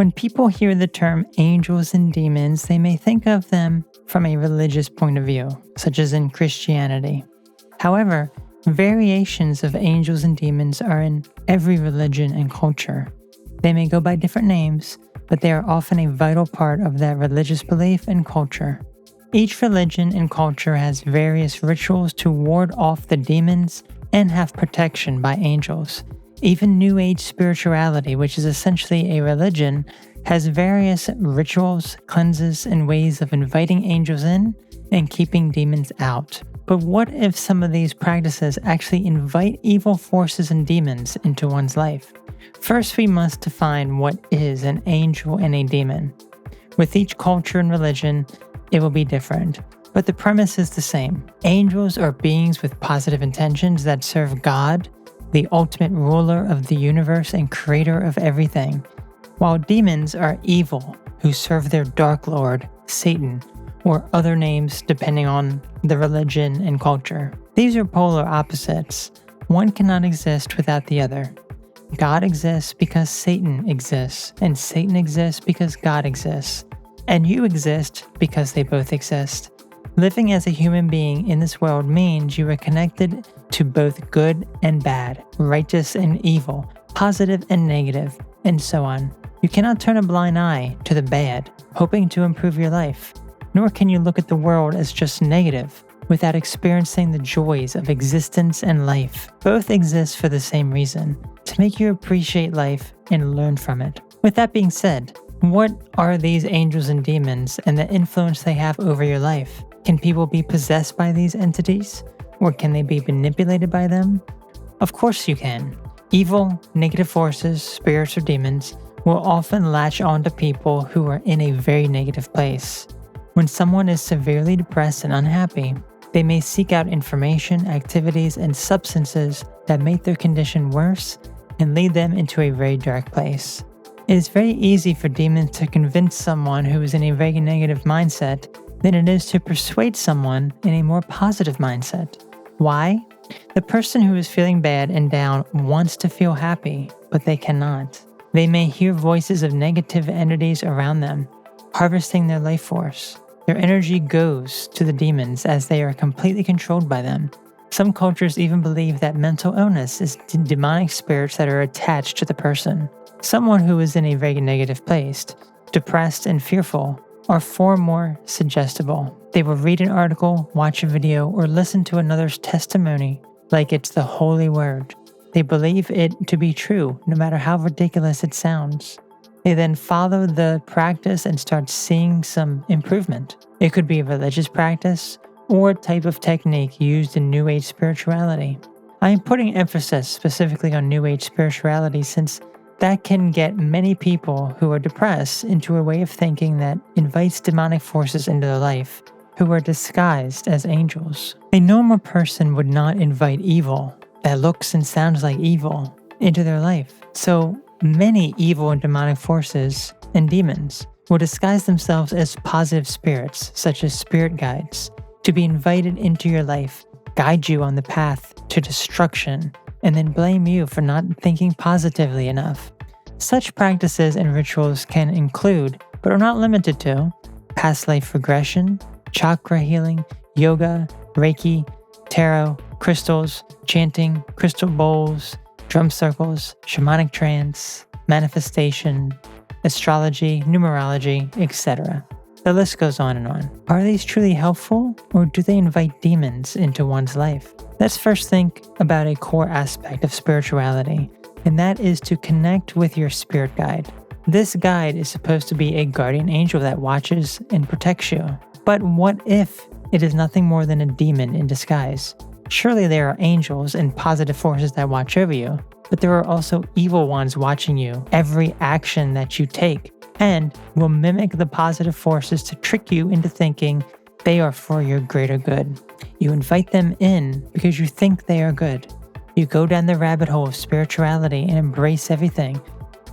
When people hear the term angels and demons, they may think of them from a religious point of view, such as in Christianity. However, variations of angels and demons are in every religion and culture. They may go by different names, but they are often a vital part of that religious belief and culture. Each religion and culture has various rituals to ward off the demons and have protection by angels. Even New Age spirituality, which is essentially a religion, has various rituals, cleanses, and ways of inviting angels in and keeping demons out. But what if some of these practices actually invite evil forces and demons into one's life? First, we must define what is an angel and a demon. With each culture and religion, it will be different, but the premise is the same. Angels are beings with positive intentions that serve God, the ultimate ruler of the universe and creator of everything, while demons are evil who serve their dark lord, Satan, or other names depending on the religion and culture. These are polar opposites. One cannot exist without the other. God exists because Satan exists, and Satan exists because God exists. And you exist because they both exist. Living as a human being in this world means you are connected to both good and bad, righteous and evil, positive and negative, and so on. You cannot turn a blind eye to the bad, hoping to improve your life, nor can you look at the world as just negative, without experiencing the joys of existence and life. Both exist for the same reason, to make you appreciate life and learn from it. With that being said, what are these angels and demons and the influence they have over your life? Can people be possessed by these entities? Or can they be manipulated by them? Of course you can. Evil, negative forces, spirits, or demons will often latch on to people who are in a very negative place. When someone is severely depressed and unhappy, they may seek out information, activities, and substances that make their condition worse and lead them into a very dark place. It is very easy for demons to convince someone who is in a very negative mindset than it is to persuade someone in a more positive mindset. Why? The person who is feeling bad and down wants to feel happy, but they cannot. They may hear voices of negative entities around them, harvesting their life force. Their energy goes to the demons as they are completely controlled by them. Some cultures even believe that mental illness is demonic spirits that are attached to the person. Someone who is in a very negative place, depressed and fearful, are far more suggestible. They will read an article, watch a video, or listen to another's testimony like it's the holy word. They believe it to be true, no matter how ridiculous it sounds. They then follow the practice and start seeing some improvement. It could be a religious practice or a type of technique used in New Age spirituality. I am putting emphasis specifically on New Age spirituality since that can get many people who are depressed into a way of thinking that invites demonic forces into their life who are disguised as angels. A normal person would not invite evil that looks and sounds like evil into their life. So many evil and demonic forces and demons will disguise themselves as positive spirits, such as spirit guides, to be invited into your life, guide you on the path to destruction, and then blame you for not thinking positively enough. Such practices and rituals can include, but are not limited to, past life regression, chakra healing, yoga, Reiki, tarot, crystals, chanting, crystal bowls, drum circles, shamanic trance, manifestation, astrology, numerology, etc. The list goes on and on. Are these truly helpful, or do they invite demons into one's life? Let's first think about a core aspect of spirituality, and that is to connect with your spirit guide. This guide is supposed to be a guardian angel that watches and protects you. But what if it is nothing more than a demon in disguise? Surely there are angels and positive forces that watch over you, but there are also evil ones watching you, every action that you take, and will mimic the positive forces to trick you into thinking they are for your greater good. You invite them in because you think they are good. You go down the rabbit hole of spirituality and embrace everything,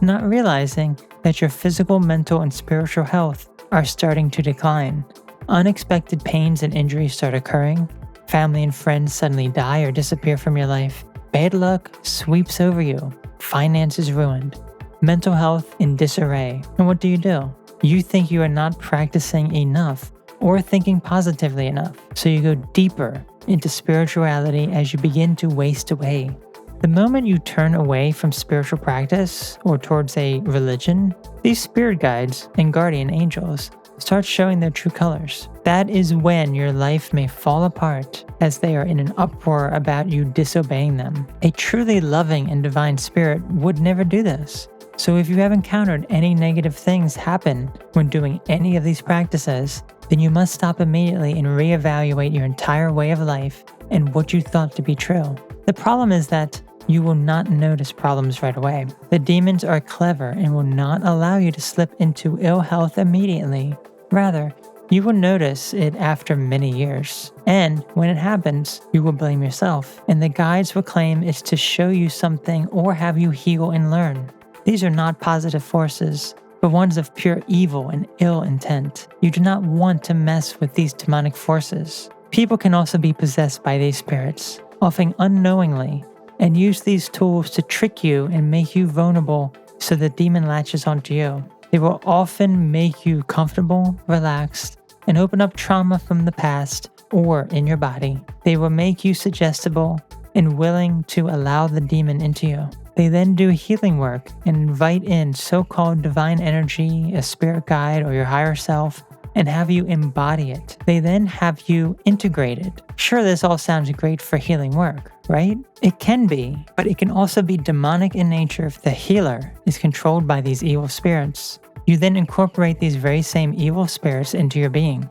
not realizing that your physical, mental, and spiritual health are starting to decline. Unexpected pains and injuries start occurring. Family and friends suddenly die or disappear from your life. Bad luck sweeps over you. Finances ruined. mental health in disarray. And what do? You think you are not practicing enough or thinking positively enough. So you go deeper into spirituality as you begin to waste away. The moment you turn away from spiritual practice or towards a religion, these spirit guides and guardian angels start showing their true colors. That is when your life may fall apart as they are in an uproar about you disobeying them. A truly loving and divine spirit would never do this. So if you have encountered any negative things happen when doing any of these practices, then you must stop immediately and reevaluate your entire way of life and what you thought to be true. The problem is that you will not notice problems right away. The demons are clever and will not allow you to slip into ill health immediately. Rather, you will notice it after many years. And when it happens, you will blame yourself. And the guides will claim it's to show you something or have you heal and learn. These are not positive forces, but ones of pure evil and ill intent. You do not want to mess with these demonic forces. People can also be possessed by these spirits, often unknowingly, and use these tools to trick you and make you vulnerable so the demon latches onto you. They will often make you comfortable, relaxed, and open up trauma from the past or in your body. They will make you suggestible and willing to allow the demon into you. They then do healing work and invite in so-called divine energy, a spirit guide, or your higher self, and have you embody it. They then have you integrated. Sure, this all sounds great for healing work, right? It can be, but it can also be demonic in nature if the healer is controlled by these evil spirits. You then incorporate these very same evil spirits into your being.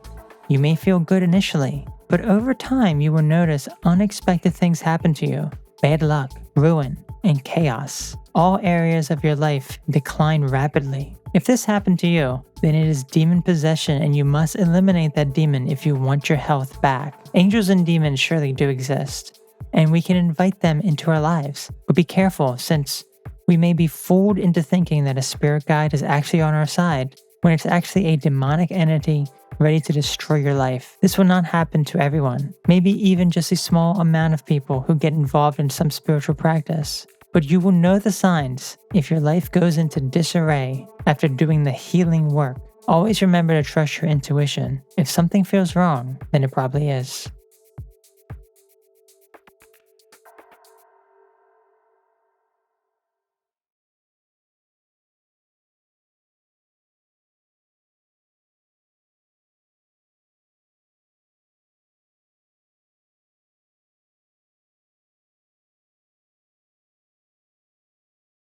You may feel good initially, but over time you will notice unexpected things happen to you. Bad luck, ruin, and chaos. All areas of your life decline rapidly. If this happened to you, then it is demon possession and you must eliminate that demon if you want your health back. Angels and demons surely do exist, and we can invite them into our lives. But be careful, since we may be fooled into thinking that a spirit guide is actually on our side when it's actually a demonic entity ready to destroy your life. This will not happen to everyone, maybe even just a small amount of people who get involved in some spiritual practice. But you will know the signs if your life goes into disarray after doing the healing work. Always remember to trust your intuition. If something feels wrong, then it probably is.